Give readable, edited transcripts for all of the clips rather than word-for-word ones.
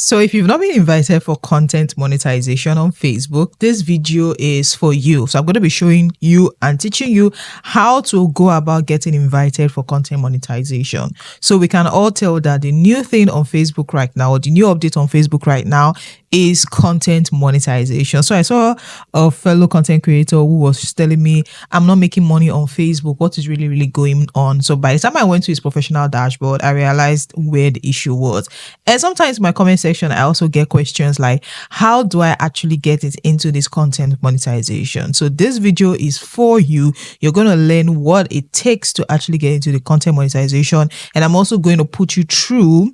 So if you've not been invited for content monetization on Facebook, this video is for you. So I'm going to be showing you and teaching you how to go about getting invited for content monetization. So we can all tell that the new thing on Facebook right now, or the new update on Facebook right now, is content monetization. So I saw a fellow content creator who was telling me, I'm not making money on Facebook. What is really going on? So by the time I went to his professional dashboard, I realized where the issue was. And sometimes in my comment section, I also get questions like, how do I actually get it into this content monetization? So this video is for you. You're going to learn what it takes to actually get into the content monetization. And I'm also going to put you through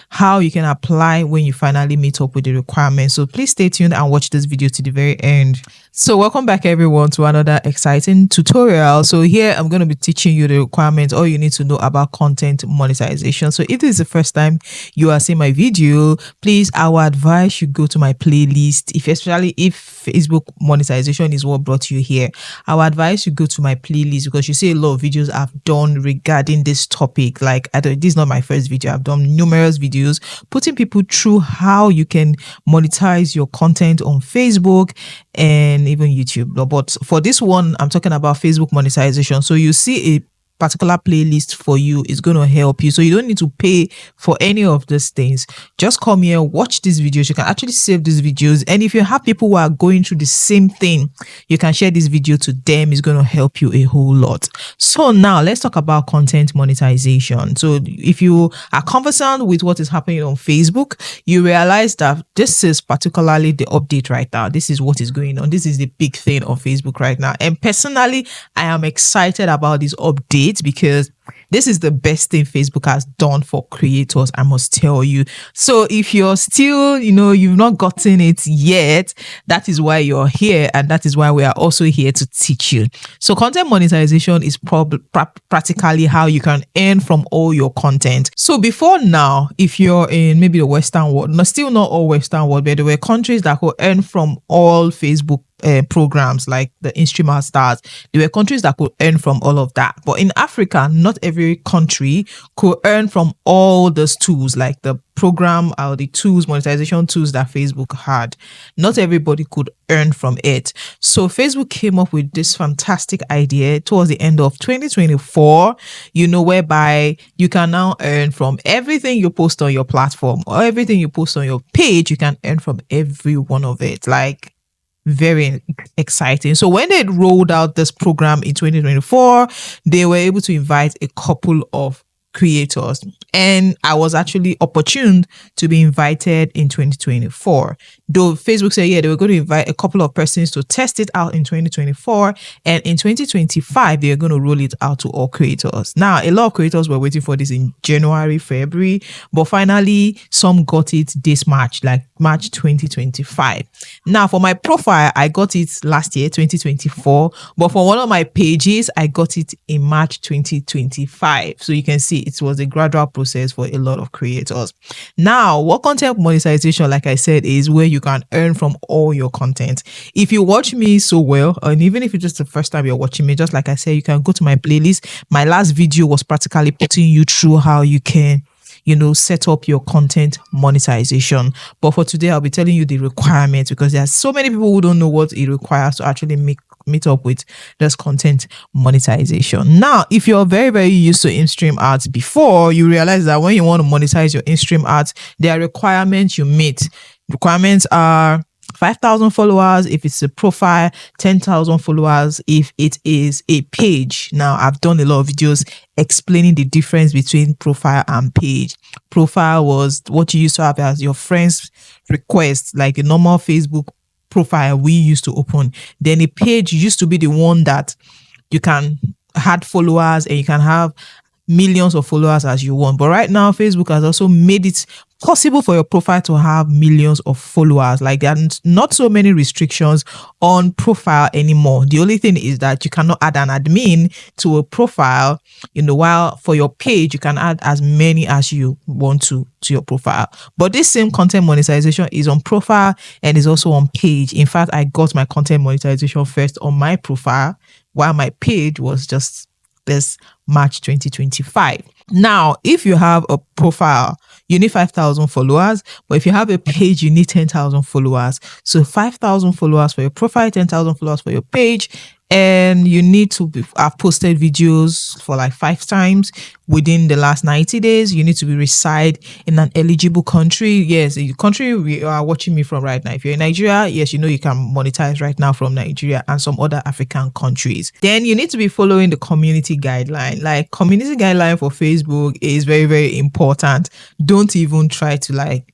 how you can apply when you finally meet up with the requirements. So please stay tuned and watch this video to the very end. So welcome back everyone to another exciting tutorial. So here I'm going to be teaching you the requirements, all you need to know about content monetization. So if this is the first time you are seeing my video, please, I would advise you go to my playlist. Especially if Facebook monetization is what brought you here, I would advise you go to my playlist, because you see a lot of videos I've done regarding this topic. Like this is not my first video. I've done numerous videos putting people through how you can monetize your content on Facebook and even YouTube. But for this one, I'm talking about Facebook monetization. So you see a particular playlist for you is going to help you, so you don't need to pay for any of these things. Just come here, watch these videos. You can actually save these videos, and if you have people who are going through the same thing, you can share this video to them. It's going to help you a whole lot. So now let's talk about content monetization. So if you are conversant with what is happening on Facebook, you realize that this is particularly the update right now. This is what is going on. This is the big thing on Facebook right now, and personally I am excited about this update, because this is the best thing Facebook has done for creators, I must tell you. So if you're still, you've not gotten it yet, that is why you're here, and that is why we are also here to teach you. So content monetization is practically how you can earn from all your content. So before now, if you're in maybe the Western world, still not all Western world, but there were countries that could earn from all Facebook programs like the in-streamer stars. There were countries that could earn from all of that. But in Africa, not every country could earn from all those tools, like the program or the tools, monetization tools that Facebook had. Not everybody could earn from it. So Facebook came up with this fantastic idea towards the end of 2024, whereby you can now earn from everything you post on your platform, or everything you post on your page. You can earn from every one of it. Like, very exciting. So when they rolled out this program in 2024, they were able to invite a couple of creators, and I was actually opportune to be invited in 2024. Though Facebook said, they were going to invite a couple of persons to test it out in 2024, and in 2025 they're going to roll it out to all creators. Now, a lot of creators were waiting for this in January, February, but finally some got it this March, like March 2025. Now, for my profile, I got it last year, 2024, but for one of my pages, I got it in March 2025. So you can see it was a gradual process for a lot of creators. Now, what content monetization, like I said, is where you can earn from all your content. If you watch me so well, and even if it's just the first time you're watching me, just like I said, you can go to my playlist. My last video was practically putting you through how you can set up your content monetization. But for today, I'll be telling you the requirements, because there are so many people who don't know what it requires to actually meet up with this content monetization. Now, if you're very used to in-stream ads before, you realize that when you want to monetize your in-stream ads, there are requirements you meet. Requirements are 5,000 followers if it's a profile, 10,000 followers if it is a page. Now, I've done a lot of videos explaining the difference between profile and page. Profile was what you used to have as your friends' request, like a normal Facebook profile we used to open. Then a page used to be the one that you can add followers, and you can have millions of followers as you want. But right now, Facebook has also made it possible for your profile to have millions of followers. Like, there are not so many restrictions on profile anymore. The only thing is that you cannot add an admin to a profile, while for your page you can add as many as you want to your profile. But this same content monetization is on profile and is also on page. In fact, I got my content monetization first on my profile, while my page was just this March 2025. Now, if you have a profile, you need 5,000 followers. But if you have a page, you need 10,000 followers. So 5,000 followers for your profile, 10,000 followers for your page. And you need to have posted videos for like 5 times within the last 90 days. You need to be reside in an eligible country. Yes, the country we are watching me from right now. If you're in Nigeria, yes, you know you can monetize right now from Nigeria and some other African countries. Then you need to be following the community guideline. Like community guideline for Facebook is very, very important. Don't even try to like,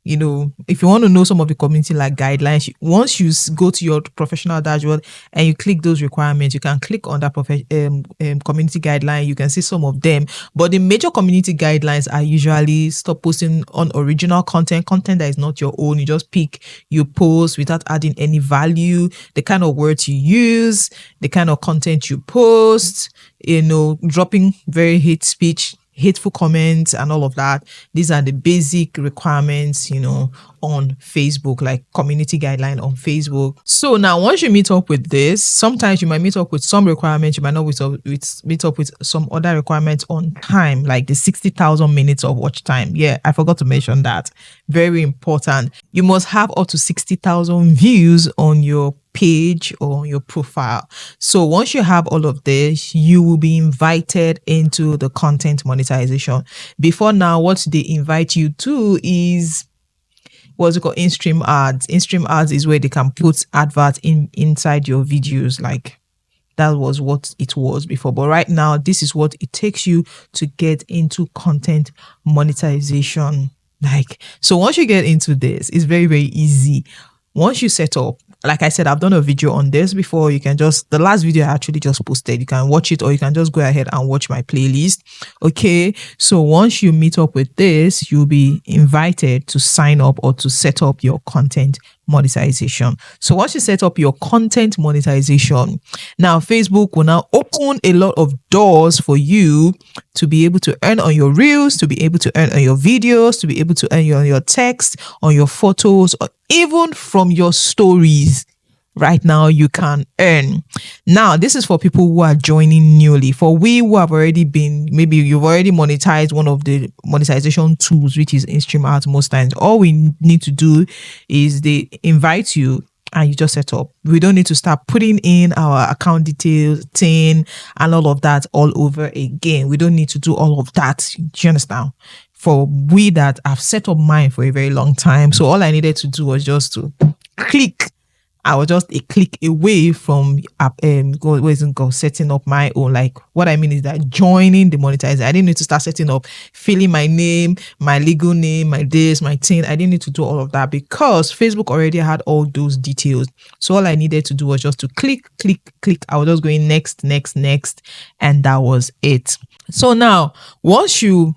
you know, if you want to know some of the community like guidelines, once you go to your professional dashboard and you click those requirements, you can click on that community guideline. You can see some of them, but the major community guidelines are usually stop posting on original content that is not your own. You just pick, you post without adding any value, the kind of words you use, the kind of content you post, you know, dropping very hate speech, hateful comments and all of that. These are the basic requirements, you know, on Facebook, like community guideline on Facebook. So now once you meet up with this, sometimes you might meet up with some requirements, you might not meet up with some other requirements on time, like the 60,000 minutes of watch time. Yeah, I forgot to mention that. Very important. You must have up to 60,000 views on your page or your profile. So once you have all of this, you will be invited into the content monetization. Before now, what they invite you to is what's it called? In-stream ads. In-stream ads is where they can put adverts inside your videos. Like that was what it was before. But right now, this is what it takes you to get into content monetization. Like, so once you get into this, it's very, very easy. Once you set up, like I said, I've done a video on this before. You can just, the last video I actually just posted, you can watch it or you can just go ahead and watch my playlist. Okay. So once you meet up with this, you'll be invited to sign up or to set up your content monetization. So once you set up your content monetization, now Facebook will now open a lot of doors for you to be able to earn on your reels, to be able to earn on your videos, to be able to earn on your text, on your photos, or even from your stories. Right now you can earn. Now this is for people who are joining newly. For we who have already been, maybe you've already monetized one of the monetization tools, which is in-stream ads. Most times all we need to do is they invite you and you just set up. We don't need to start putting in our account details, and all of that all over again. We don't need to do all of that. Do you understand? For we that have set up mine for a very long time, so all I needed to do was just to click. I was just a click away from setting up my own. Like what I mean is that joining the monetizer, I didn't need to start setting up, filling my name, my legal name, my this, my thing. I didn't need to do all of that because Facebook already had all those details. So all I needed to do was just to click. I was just going next, and that was it. So now once you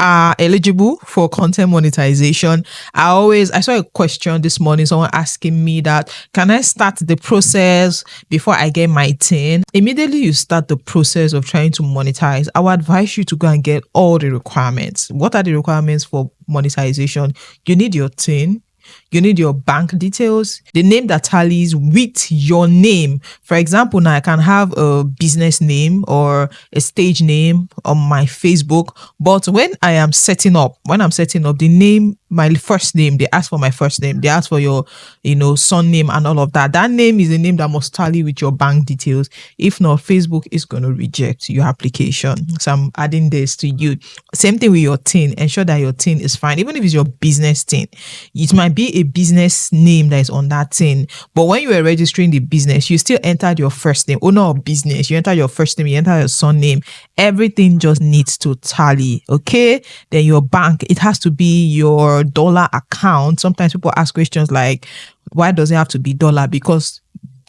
are eligible for content monetization, I saw a question this morning, someone asking me that, can I start the process before I get my tin? Immediately you start the process of trying to monetize, I would advise you to go and get all the requirements. What are the requirements for monetization? You need your tin. You need your bank details, the name that tallies with your name. For example, now I can have a business name or a stage name on my Facebook, but when I'm setting up the name, my first name, they ask for my first name, they ask for your, son name and all of that. That name is a name that must tally with your bank details. If not, Facebook is going to reject your application. So I'm adding this to you. Same thing with your TIN. Ensure that your TIN is fine. Even if it's your business TIN, it might be a business name that is on that TIN. But when you were registering the business, you still entered your first name, owner of business. You enter your first name, you enter your son name. Everything just needs to tally. Okay. Then your bank, it has to be your dollar account. Sometimes people ask questions like, why does it have to be dollar? Because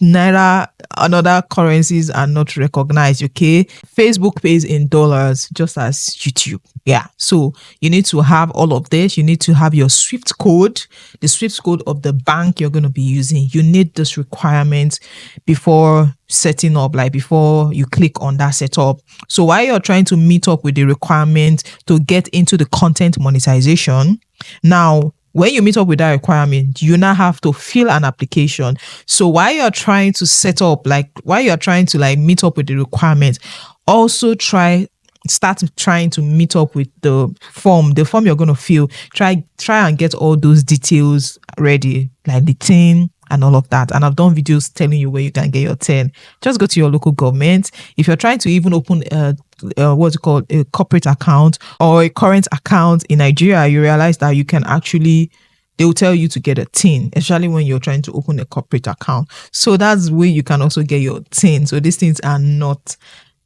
Naira and other currencies are not recognized. Okay. Facebook pays in dollars just as YouTube. Yeah. So you need to have all of this. You need to have your SWIFT code, the SWIFT code of the bank you're going to be using. You need this requirement before setting up, like before you click on that setup. So while you're trying to meet up with the requirement to get into the content monetization, now when you meet up with that requirement, you now have to fill an application. So while you're trying to set up, while you're trying to meet up with the requirement, also try start trying to meet up with the form you're going to fill. Try and get all those details ready, like the tin and all of that. And I've done videos telling you where you can get your tin. Just go to your local government. If you're trying to even open what's it called, a corporate account or a current account in Nigeria, you realize that you can actually, they will tell you to get a tin, especially when you're trying to open a corporate account. So that's where you can also get your tin. So these things are not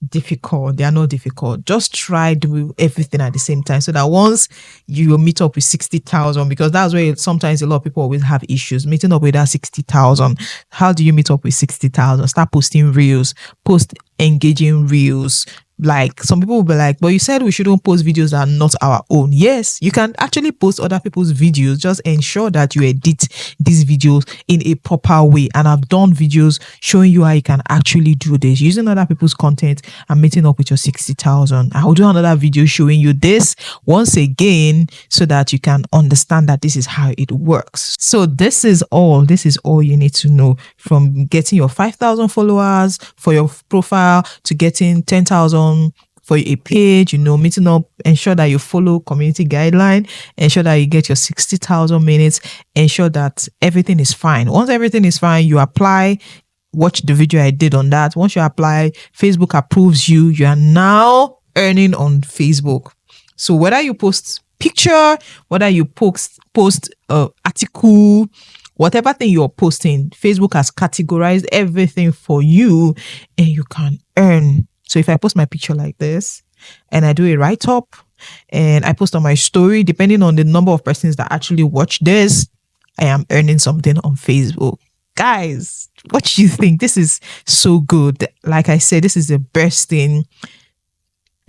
difficult. They are not difficult. Just try do everything at the same time, so that once you meet up with 60,000, because that's where sometimes a lot of people always have issues meeting up with that 60,000. How do you meet up with 60,000? Start posting reels, post engaging reels. Like, some people will be like, but you said we shouldn't post videos that are not our own. Yes, you can actually post other people's videos. Just ensure that you edit these videos in a proper way. And I've done videos showing you how you can actually do this using other people's content and meeting up with your 60,000. I will do another video showing you this once again, so that you can understand that this is how it works. So this is all you need to know, from getting your 5,000 followers for your profile to getting 10,000 for a page, meeting up. Ensure that you follow community guideline, ensure that you get your 60,000 minutes, ensure that everything is fine. Once everything is fine, you apply. Watch the video I did on that. Once you apply, Facebook approves you. You are now earning on Facebook. So whether you post picture, whether you post article, whatever thing you're posting, Facebook has categorized everything for you, and you can earn. So if I post my picture like this and I do a write-up and I post on my story, depending on the number of persons that actually watch this, I am earning something on Facebook. Guys, what do you think? This is so good. Like I said, this is the best thing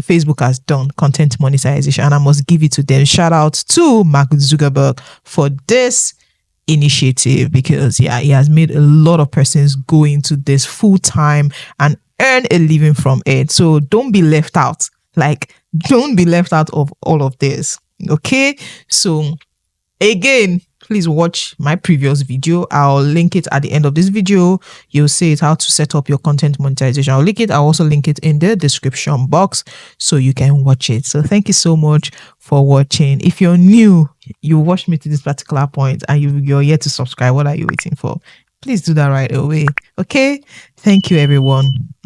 Facebook has done, content monetization, and I must give it to them. Shout out to Mark Zuckerberg for this initiative, because he has made a lot of persons go into this full time and earn a living from it. So don't be left out. Don't be left out of all of this. Okay, so again, please watch my previous video. I'll link it at the end of this video. You'll see it, how to set up your content monetization. I'll also link it in the description box so you can watch it. So thank you so much for watching. If you're new, you watched me to this particular point and you're yet to subscribe, what are you waiting for? Please do that right away. Okay, thank you everyone.